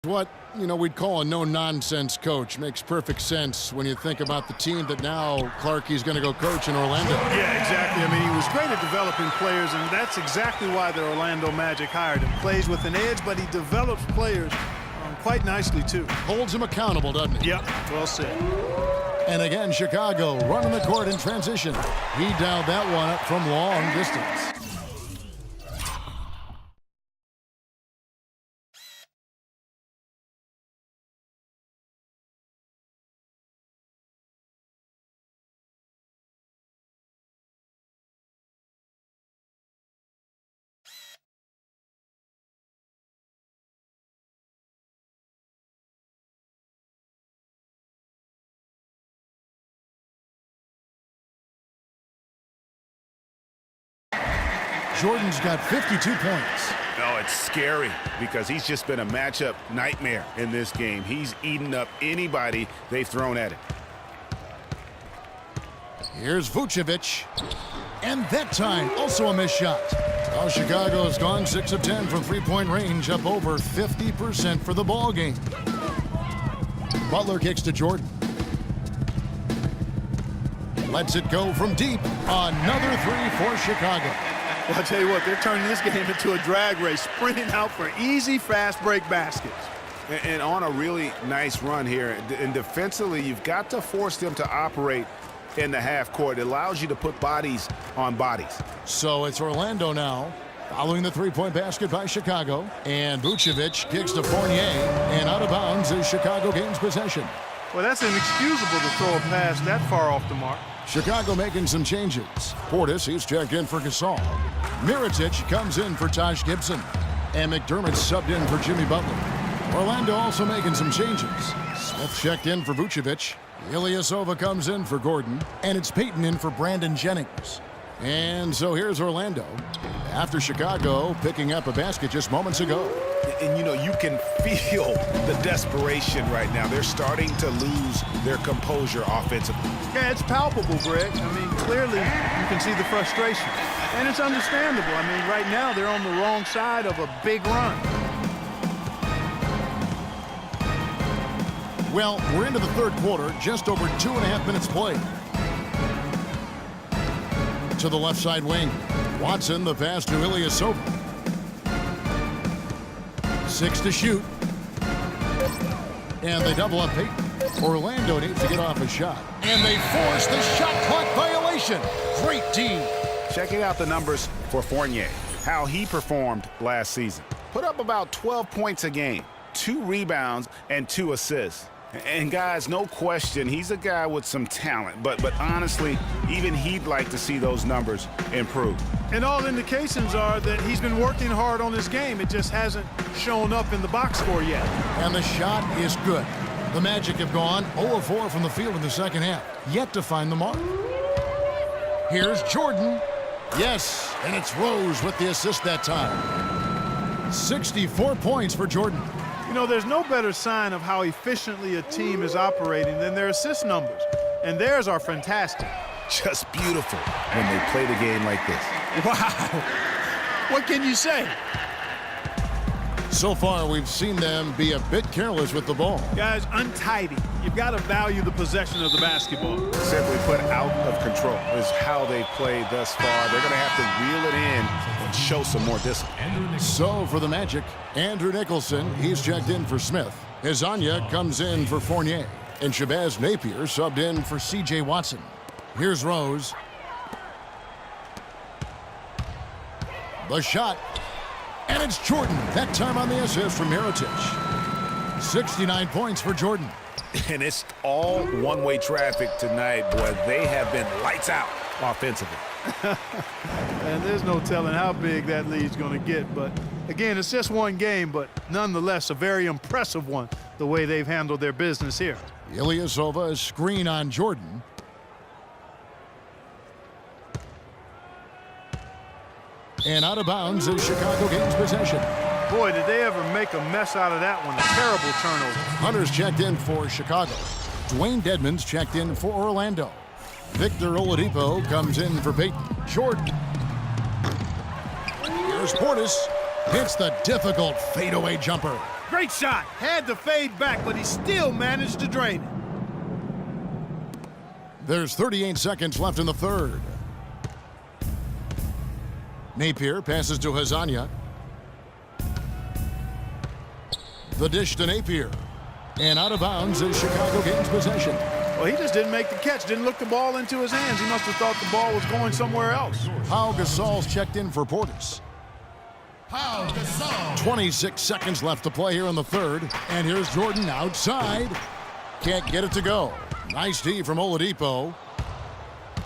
What, we'd call a no-nonsense coach. Makes perfect sense when you think about the team that now Clarkie's going to go coach in Orlando. Yeah, exactly. I mean, he was great at developing players, and that's exactly why the Orlando Magic hired him. Plays with an edge, but he develops players quite nicely, too. Holds him accountable, doesn't he? Yep, well said. And again, Chicago running the court in transition. He dialed that one up from long distance. Jordan's got 52 points. No, it's scary because he's just been a matchup nightmare in this game. He's eaten up anybody they've thrown at him. Here's Vucevic. And that time, also a missed shot. Well, Chicago's gone 6 of 10 from three-point range, up over 50% for the ball game. Butler kicks to Jordan. Lets it go from deep. Another three for Chicago. Well, I'll tell you what, they're turning this game into a drag race, sprinting out for easy, fast break baskets. And on a really nice run here. And defensively, you've got to force them to operate in the half court. It allows you to put bodies on bodies. So it's Orlando now, following the three-point basket by Chicago. And Vucevic kicks to Fournier, and out of bounds as Chicago gains possession. Well, that's inexcusable to throw a pass that far off the mark. Chicago making some changes. Portis, he's checked in for Gasol. Mirotic comes in for Taj Gibson. And McDermott subbed in for Jimmy Butler. Orlando also making some changes. Smith checked in for Vucevic. Ilyasova comes in for Gordon. And it's Payton in for Brandon Jennings. And so here's Orlando, after Chicago picking up a basket just moments ago. And, you can feel the desperation right now. They're starting to lose their composure offensively. Yeah, it's palpable, Greg. I mean, clearly you can see the frustration. And it's understandable. I mean, right now they're on the wrong side of a big run. Well, we're into the third quarter, just over 2.5 minutes played. To the left side wing. Watson, the pass to Ilyasova. 6 to shoot. And they double up Payton. Orlando needs to get off a shot. And they force the shot clock violation. Great team. Checking out the numbers for Fournier, how he performed last season. Put up about 12 points a game, 2 rebounds, and 2 assists. And guys, no question, he's a guy with some talent. But honestly, even he'd like to see those numbers improve. And all indications are that he's been working hard on this game. It just hasn't shown up in the box score yet. And the shot is good. The Magic have gone 0 of 4 from the field in the second half, yet to find the mark. Here's Jordan. Yes, and it's Rose with the assist that time. 64 points for Jordan. There's no better sign of how efficiently a team is operating than their assist numbers. And theirs are fantastic. Just beautiful when they play the game like this. Wow. What can you say? So far, we've seen them be a bit careless with the ball. Guys, untidy. You've got to value the possession of the basketball. Simply put, out of control is how they played thus far. They're going to have to reel it in and show some more discipline. So for the Magic, Andrew Nicholson, he's checked in for Smith. Hezonja comes in for Fournier. And Shabazz Napier subbed in for C.J. Watson. Here's Rose. The shot. And it's Jordan, that time on the assist from Mirotic. 69 points for Jordan. And it's all one-way traffic tonight, boy. They have been lights out offensively. And there's no telling how big that lead's going to get. But, again, it's just one game, but nonetheless a very impressive one, the way they've handled their business here. Ilyasova, a screen on Jordan. And out of bounds as Chicago gains possession. Boy, did they ever make a mess out of that one. A terrible turnover. Hunter's checked in for Chicago. Dwayne Dedmon's checked in for Orlando. Victor Oladipo comes in for Payton. Jordan. Here's Portis. Hits the difficult fadeaway jumper. Great shot. Had to fade back, but he still managed to drain it. There's 38 seconds left in the third. Napier passes to Hezonja. The dish to Napier. And out of bounds as Chicago gains possession. Well, he just didn't make the catch, didn't look the ball into his hands. He must have thought the ball was going somewhere else. Pau Gasol's checked in for Portis. Pau Gasol. 26 seconds left to play here in the third. And here's Jordan outside. Can't get it to go. Nice D from Oladipo.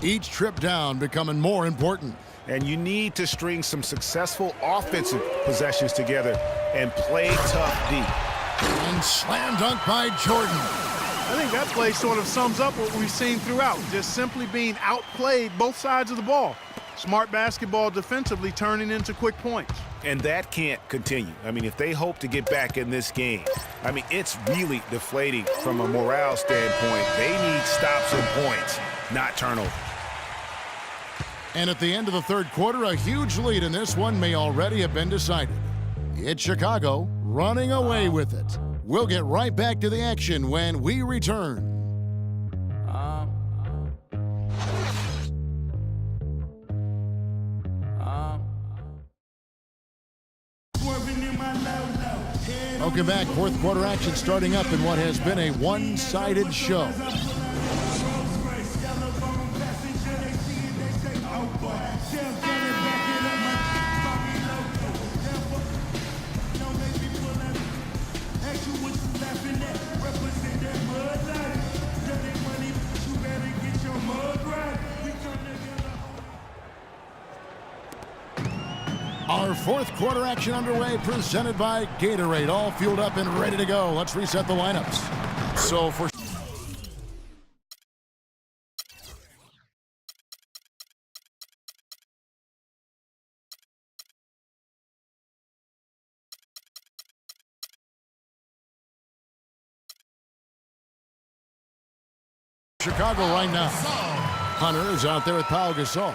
Each trip down becoming more important. And you need to string some successful offensive possessions together and play tough D. And slam dunk by Jordan. I think that play sort of sums up what we've seen throughout, just simply being outplayed both sides of the ball. Smart basketball defensively turning into quick points. And that can't continue. I mean, if they hope to get back in this game, I mean, it's really deflating from a morale standpoint. They need stops and points, not turnovers. And at the end of the third quarter, a huge lead in this one may already have been decided. It's Chicago running away with it. We'll get right back to the action when we return. Welcome back. Fourth quarter action starting up in what has been a one-sided show. Our fourth quarter action underway, presented by Gatorade. All fueled up and ready to go. Let's reset the lineups. So for Chicago right now, Hunter is out there with Pau Gasol.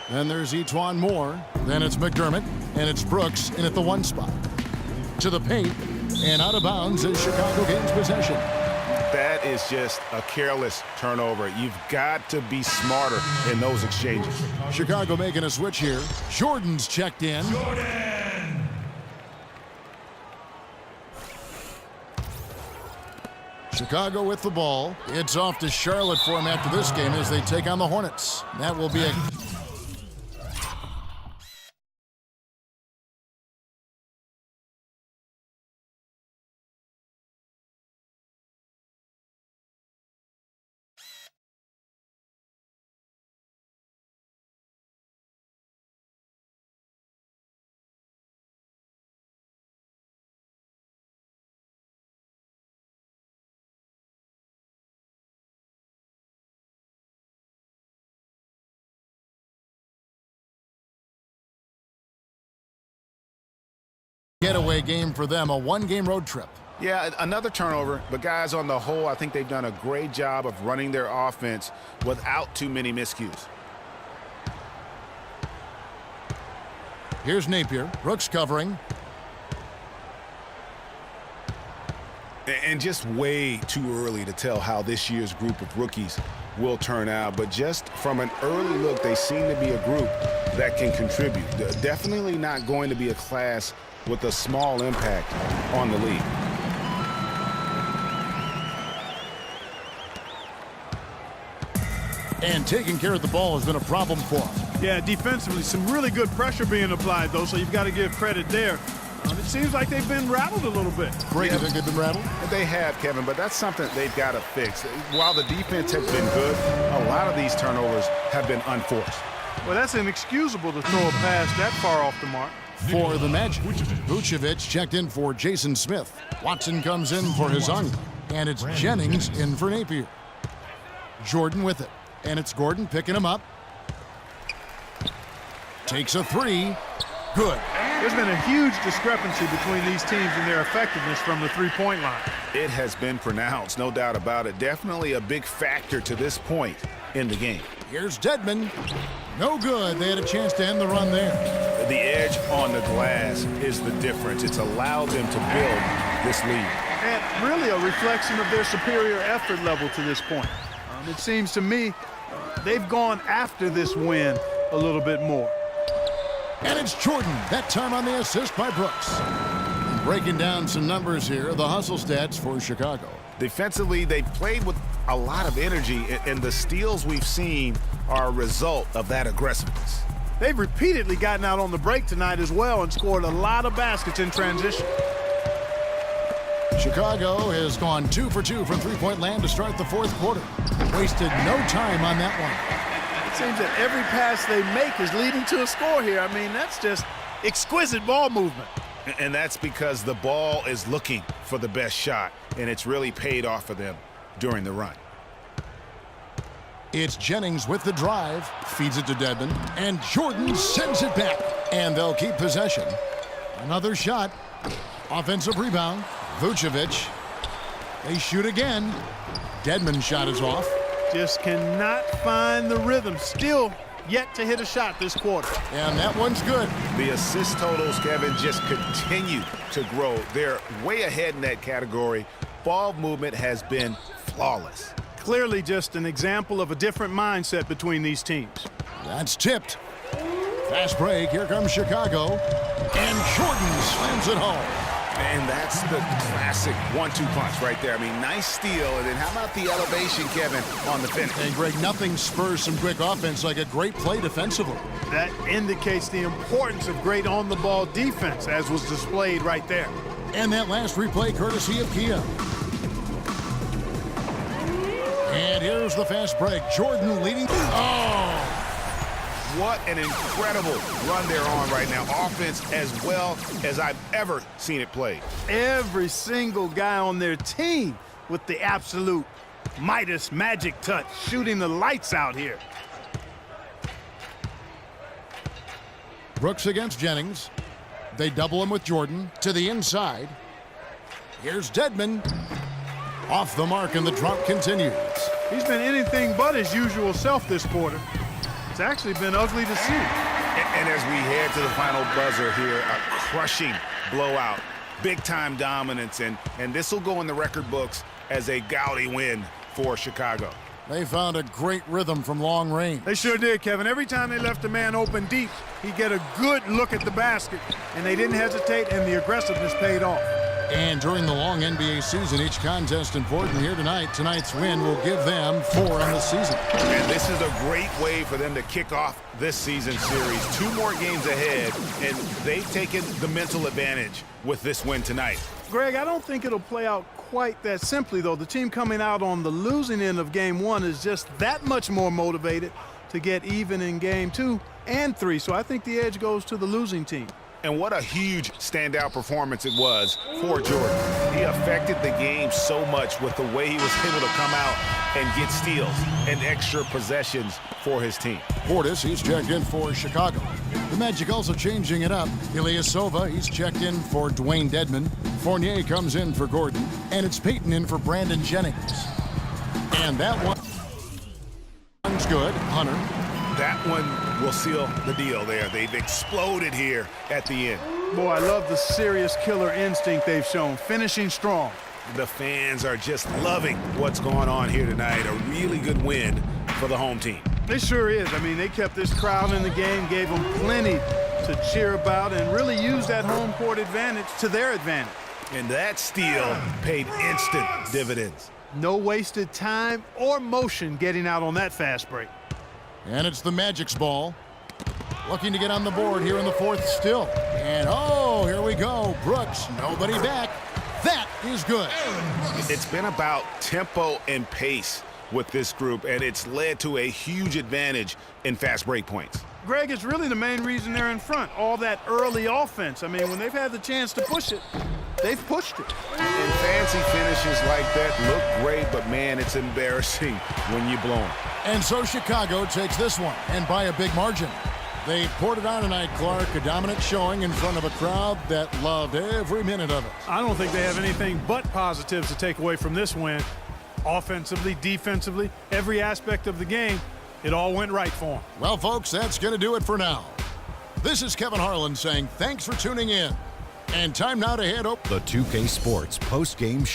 Then there's E'Twaun Moore. Then it's McDermott. And it's Brooks in at the one spot. To the paint. And out of bounds as Chicago gains possession. That is just a careless turnover. You've got to be smarter in those exchanges. Chicago making a switch here. Jordan's checked in. Jordan. Chicago with the ball. It's off to Charlotte for him after this game as they take on the Hornets. That will be a... getaway game for them, a one-game road trip. Yeah, another turnover, but guys, on the whole, I think they've done a great job of running their offense without too many miscues. Here's Napier. Brooks covering. And just way too early to tell how this year's group of rookies will turn out. But just from an early look, they seem to be a group that can contribute. They're definitely not going to be a class with a small impact on the league. And taking care of the ball has been a problem for him. Yeah, defensively, some really good pressure being applied, though, so you've got to give credit there. It seems like they've been rattled a little bit. Great, you think they've been rattled? They have, Kevin, but that's something they've got to fix. While the defense has been good, a lot of these turnovers have been unforced. Well, that's inexcusable to throw a pass that far off the mark. For the Magic, Vucevic checked in for Jason Smith. Watson comes in for Hezonja. And it's Jennings in for Napier. Jordan with it. And it's Gordon picking him up. Takes a three. Good. There's been a huge discrepancy between these teams in their effectiveness from the three-point line. It has been pronounced, no doubt about it. Definitely a big factor to this point in the game. Here's Dedmon. No good. They had a chance to end the run there. The edge on the glass is the difference. It's allowed them to build this lead. And really a reflection of their superior effort level to this point. It seems to me they've gone after this win a little bit more. And it's Jordan, that time on the assist by Brooks. And breaking down some numbers here, the hustle stats for Chicago. Defensively, they've played with a lot of energy, and the steals we've seen are a result of that aggressiveness. They've repeatedly gotten out on the break tonight as well and scored a lot of baskets in transition. Chicago has gone 2 for 2 from three-point land to start the fourth quarter. Wasted no time on that one. It seems that every pass they make is leading to a score here. I mean, that's just exquisite ball movement. And that's because the ball is looking for the best shot, and it's really paid off for them during the run. It's Jennings with the drive, feeds it to Dedmon, and Jordan sends it back. And they'll keep possession. Another shot. Offensive rebound. Vucevic. They shoot again. Dedmon's shot is off. Just cannot find the rhythm. Still yet to hit a shot this quarter. And that one's good. The assist totals, Kevin, just continue to grow. They're way ahead in that category. Ball movement has been flawless. Clearly just an example of a different mindset between these teams. That's tipped. Fast break. Here comes Chicago. And Jordan slams it home. And that's the classic 1-2 punch right there. I mean, nice steal. And then how about the elevation, Kevin, on the finish? And Greg, nothing spurs some quick offense like a great play defensively. That indicates the importance of great on-the-ball defense, as was displayed right there. And that last replay courtesy of Kia. And here's the fast break. Jordan leading. Oh! What an incredible run they're on right now. Offense as well as I've ever seen it played. Every single guy on their team with the absolute Midas magic touch, shooting the lights out here. Brooks against Jennings. They double him with Jordan to the inside. Here's Dedmon. Off the mark, and the drop continues. He's been anything but his usual self this quarter. It's actually been ugly to see. And as we head to the final buzzer here, a crushing blowout, big-time dominance, and this will go in the record books as a gaudy win for Chicago. They found a great rhythm from long range. They sure did, Kevin. Every time they left a man open deep, he'd get a good look at the basket, and they didn't hesitate, and the aggressiveness paid off. And during the long NBA season, each contest important here tonight. Tonight's win will give them 4 on the season. And this is a great way for them to kick off this season series. 2 more games ahead, and they've taken the mental advantage with this win tonight. Greg, I don't think it'll play out quite that simply, though. The team coming out on the losing end of Game 1 is just that much more motivated to get even in Game 2 and 3. So I think the edge goes to the losing team. And what a huge standout performance it was for Jordan. He affected the game so much with the way he was able to come out and get steals and extra possessions for his team. Portis, he's checked in for Chicago. The Magic also changing it up. Ilyasova, he's checked in for Dwayne Dedmon. Fournier comes in for Gordon. And it's Payton in for Brandon Jennings. And that one's good. Hunter. That one will seal the deal there. They've exploded here at the end. Boy, I love the serious killer instinct they've shown, finishing strong. The fans are just loving what's going on here tonight. A really good win for the home team. It sure is. I mean, they kept this crowd in the game, gave them plenty to cheer about, and really used that home court advantage to their advantage. And that steal paid instant dividends. No wasted time or motion getting out on that fast break. And it's the Magic's ball. Looking to get on the board here in the fourth still. And oh, here we go. Brooks, nobody back. That is good. It's been about tempo and pace with this group, and it's led to a huge advantage in fast break points. Greg, it's really the main reason they're in front. All that early offense. I mean, when they've had the chance to push it, they've pushed it. And fancy finishes like that look great, but man, it's embarrassing when you blow them. And so Chicago takes this one, and by a big margin. They poured it on tonight, Clark. A dominant showing in front of a crowd that loved every minute of it. I don't think they have anything but positives to take away from this win. Offensively, defensively, every aspect of the game, it all went right for them. Well, folks, that's going to do it for now. This is Kevin Harlan saying thanks for tuning in. And time now to head over The 2K Sports post-game